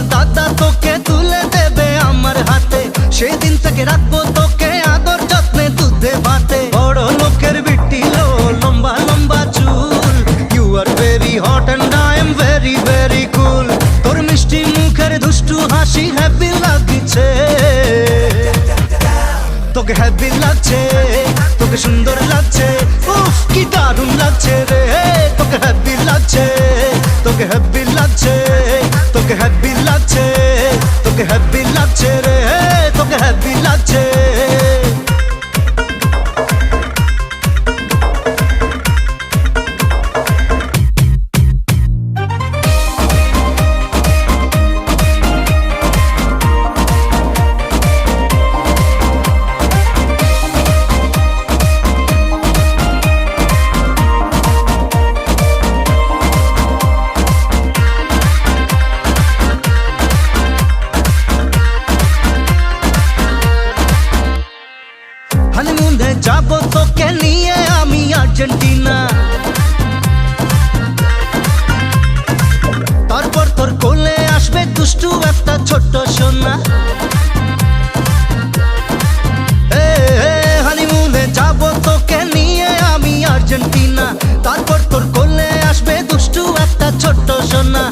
তোর দাদা তোকে তুলে দেবে আমার হাতে, সেদিন থেকে রাখবো তোকে আদর যত্নে দুধে ভাতে। বড় লোকের বিটি লো, লম্বা লম্বা চুল, you are very hot and I am very very cool. তোর মিষ্টি মুখের দুষ্টু হাসি হ্যাপি লাগছে, তোকে হ্যাপি লাগছে, তোকে সুন্দর লাগছে, উফ কি দারুণ লাগছে রে। তোকে হ্যাপি লাগছে, তোকে হ্যাপি লাগছে, তোকে হ্যাপি লাগছে, তোকে হ্যাপি লাগছে রে, তোকে হ্যাপি লাগছে। হানিমুনে যাবো তোকে নিয়ে আমি আর্জেন্টিনা, তারপর তোর কোলে আসবে দুষ্টু একটা ছোট্ট সোনা। হানিমুনে যাবো তোকে নিয়ে আমি আর্জেন্টিনা, তারপর তোর কোলে আসবে দুষ্টু একটা ছোট্ট সোনা।